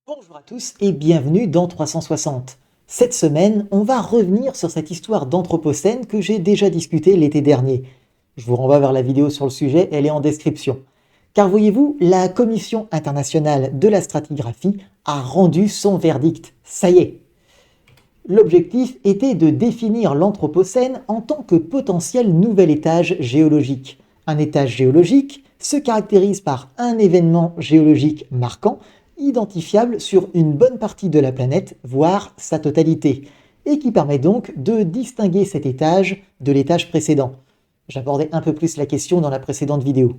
Bonjour à tous et bienvenue dans 360. Cette semaine, on va revenir sur cette histoire d'Anthropocène que j'ai déjà discutée l'été dernier. Je vous renvoie vers la vidéo sur le sujet, elle est en description. Car voyez-vous, la Commission internationale de la stratigraphie a rendu son verdict. Ça y est. L'objectif était de définir l'Anthropocène en tant que potentiel nouvel étage géologique. Un étage géologique se caractérise par un événement géologique marquant, identifiable sur une bonne partie de la planète, voire sa totalité, et qui permet donc de distinguer cet étage de l'étage précédent. J'abordais un peu plus la question dans la précédente vidéo.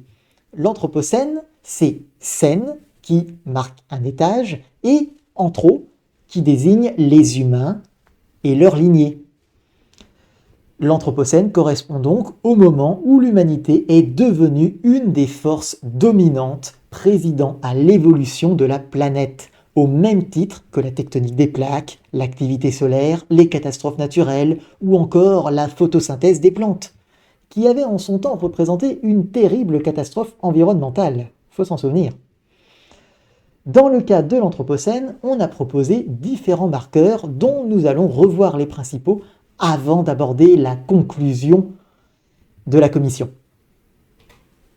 L'Anthropocène, c'est cène qui marque un étage et anthro qui désigne les humains et leur lignée. L'Anthropocène correspond donc au moment où l'humanité est devenue une des forces dominantes présidant à l'évolution de la planète, au même titre que la tectonique des plaques, l'activité solaire, les catastrophes naturelles ou encore la photosynthèse des plantes, qui avait en son temps représenté une terrible catastrophe environnementale. Faut s'en souvenir. Dans le cas de l'Anthropocène, on a proposé différents marqueurs dont nous allons revoir les principaux avant d'aborder la conclusion de la commission.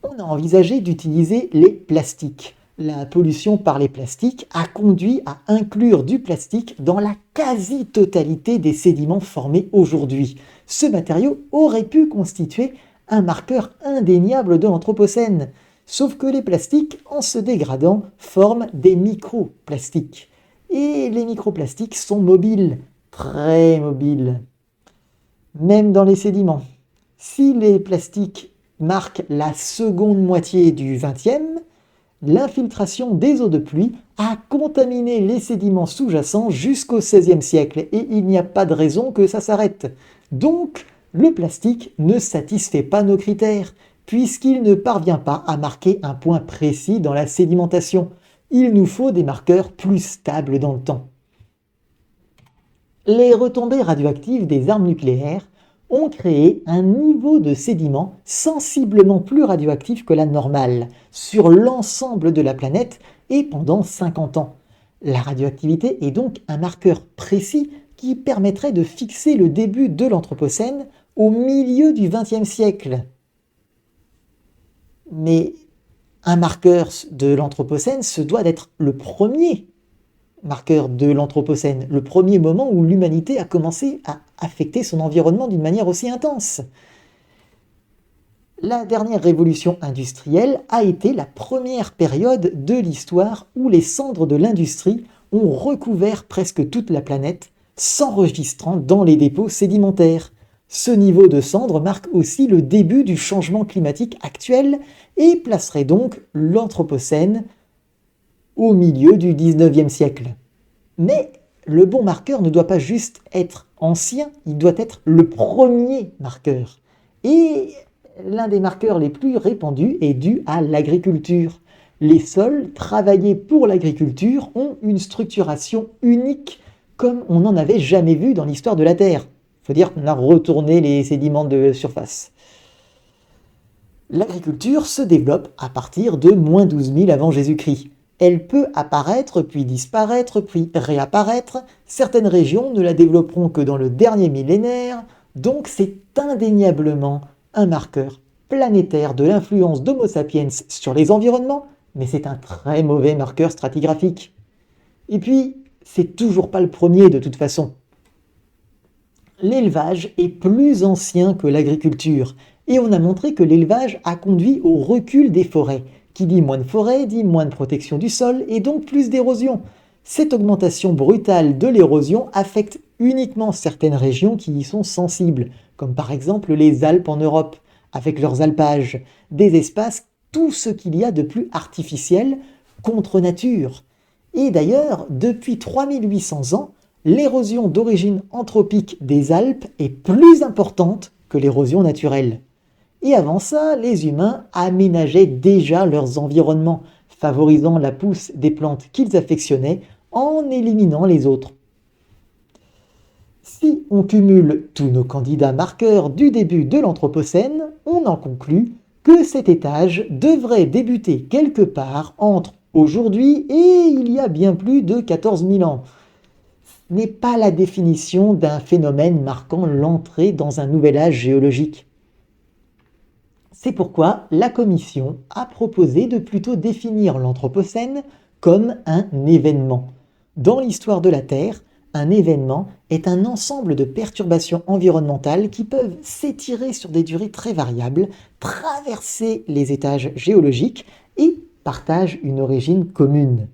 On a envisagé d'utiliser les plastiques. La pollution par les plastiques a conduit à inclure du plastique dans la quasi-totalité des sédiments formés aujourd'hui. Ce matériau aurait pu constituer un marqueur indéniable de l'Anthropocène. Sauf que les plastiques, en se dégradant, forment des microplastiques. Et les microplastiques sont mobiles, très mobiles, même dans les sédiments. Si les plastiques marquent la seconde moitié du XXe, l'infiltration des eaux de pluie a contaminé les sédiments sous-jacents jusqu'au XVIe siècle et il n'y a pas de raison que ça s'arrête. Donc, le plastique ne satisfait pas nos critères, puisqu'il ne parvient pas à marquer un point précis dans la sédimentation. Il nous faut des marqueurs plus stables dans le temps. Les retombées radioactives des armes nucléaires ont créé un niveau de sédiment sensiblement plus radioactif que la normale sur l'ensemble de la planète et pendant 50 ans. La radioactivité est donc un marqueur précis qui permettrait de fixer le début de l'Anthropocène au milieu du XXe siècle. Mais un marqueur de l'Anthropocène se doit d'être le premier marqueur de l'Anthropocène, le premier moment où l'humanité a commencé à affecter son environnement d'une manière aussi intense. La dernière révolution industrielle a été la première période de l'histoire où les cendres de l'industrie ont recouvert presque toute la planète, s'enregistrant dans les dépôts sédimentaires. Ce niveau de cendres marque aussi le début du changement climatique actuel et placerait donc l'Anthropocène au milieu du XIXe siècle. Mais le bon marqueur ne doit pas juste être ancien, il doit être le premier marqueur. Et l'un des marqueurs les plus répandus est dû à l'agriculture. Les sols travaillés pour l'agriculture ont une structuration unique comme on n'en avait jamais vu dans l'histoire de la Terre. Il faut dire qu'on a retourné les sédiments de surface. L'agriculture se développe à partir de moins 12 000 avant Jésus-Christ. Elle peut apparaître, puis disparaître, puis réapparaître. Certaines régions ne la développeront que dans le dernier millénaire, donc c'est indéniablement un marqueur planétaire de l'influence d'Homo sapiens sur les environnements, mais c'est un très mauvais marqueur stratigraphique. Et puis, c'est toujours pas le premier de toute façon. L'élevage est plus ancien que l'agriculture, et on a montré que l'élevage a conduit au recul des forêts. Qui dit moins de forêts, dit moins de protection du sol, et donc plus d'érosion. Cette augmentation brutale de l'érosion affecte uniquement certaines régions qui y sont sensibles, comme par exemple les Alpes en Europe, avec leurs alpages, des espaces, tout ce qu'il y a de plus artificiel contre nature. Et d'ailleurs, depuis 3800 ans, l'érosion d'origine anthropique des Alpes est plus importante que l'érosion naturelle. Et avant ça, les humains aménageaient déjà leurs environnements, favorisant la pousse des plantes qu'ils affectionnaient en éliminant les autres. Si on cumule tous nos candidats marqueurs du début de l'Anthropocène, on en conclut que cet étage devrait débuter quelque part entre aujourd'hui et il y a bien plus de 14 000 ans. Ce n'est pas la définition d'un phénomène marquant l'entrée dans un nouvel âge géologique. C'est pourquoi la Commission a proposé de plutôt définir l'Anthropocène comme un événement. Dans l'histoire de la Terre, un événement est un ensemble de perturbations environnementales qui peuvent s'étirer sur des durées très variables, traverser les étages géologiques et partagent une origine commune.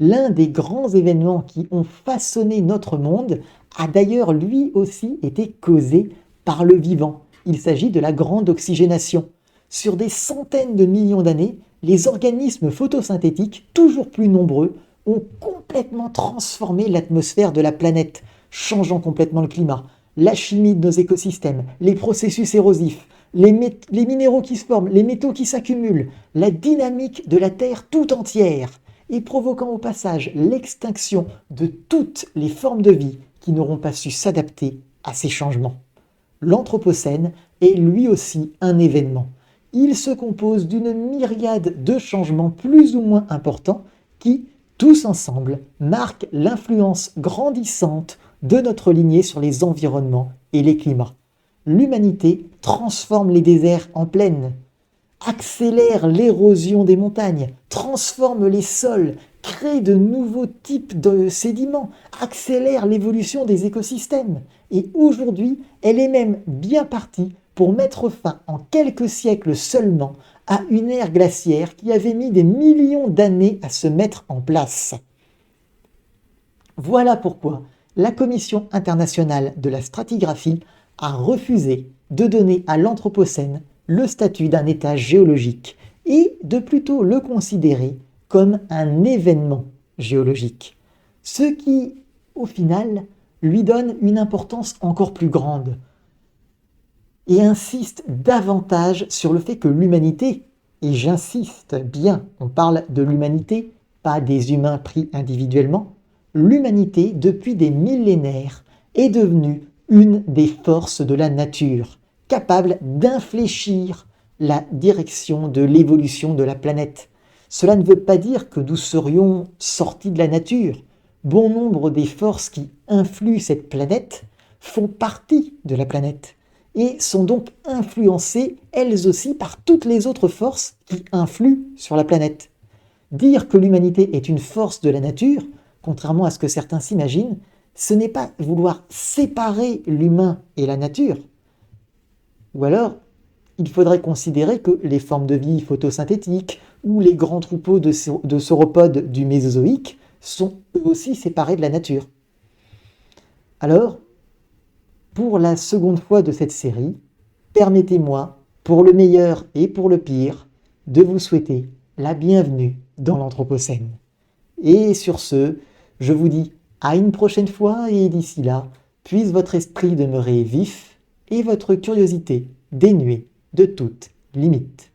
L'un des grands événements qui ont façonné notre monde a d'ailleurs lui aussi été causé par le vivant. Il s'agit de la grande oxygénation. Sur des centaines de millions d'années, les organismes photosynthétiques, toujours plus nombreux, ont complètement transformé l'atmosphère de la planète, changeant complètement le climat, la chimie de nos écosystèmes, les processus érosifs, les minéraux qui se forment, les métaux qui s'accumulent, la dynamique de la Terre tout entière, et provoquant au passage l'extinction de toutes les formes de vie qui n'auront pas su s'adapter à ces changements. L'Anthropocène est lui aussi un événement. Il se compose d'une myriade de changements plus ou moins importants qui, tous ensemble, marquent l'influence grandissante de notre lignée sur les environnements et les climats. L'humanité transforme les déserts en plaines, accélère l'érosion des montagnes, transforme les sols, crée de nouveaux types de sédiments, accélère l'évolution des écosystèmes. Et aujourd'hui, elle est même bien partie pour mettre fin en quelques siècles seulement à une ère glaciaire qui avait mis des millions d'années à se mettre en place. Voilà pourquoi la Commission internationale de la stratigraphie a refusé de donner à l'Anthropocène le statut d'un état géologique et de plutôt le considérer comme un événement géologique, ce qui, au final, lui donne une importance encore plus grande et insiste davantage sur le fait que l'humanité, et j'insiste bien, on parle de l'humanité, pas des humains pris individuellement, l'humanité, depuis des millénaires, est devenue une des forces de la nature, capable d'infléchir la direction de l'évolution de la planète. Cela ne veut pas dire que nous serions sortis de la nature. Bon nombre des forces qui influent cette planète font partie de la planète et sont donc influencées elles aussi par toutes les autres forces qui influent sur la planète. Dire que l'humanité est une force de la nature, contrairement à ce que certains s'imaginent, ce n'est pas vouloir séparer l'humain et la nature. Ou alors, il faudrait considérer que les formes de vie photosynthétiques ou les grands troupeaux de sauropodes du Mésozoïque sont eux aussi séparés de la nature. Alors, pour la seconde fois de cette série, permettez-moi, pour le meilleur et pour le pire, de vous souhaiter la bienvenue dans l'Anthropocène. Et sur ce, je vous dis à une prochaine fois et d'ici là, puisse votre esprit demeurer vif et votre curiosité dénuée de toute limite.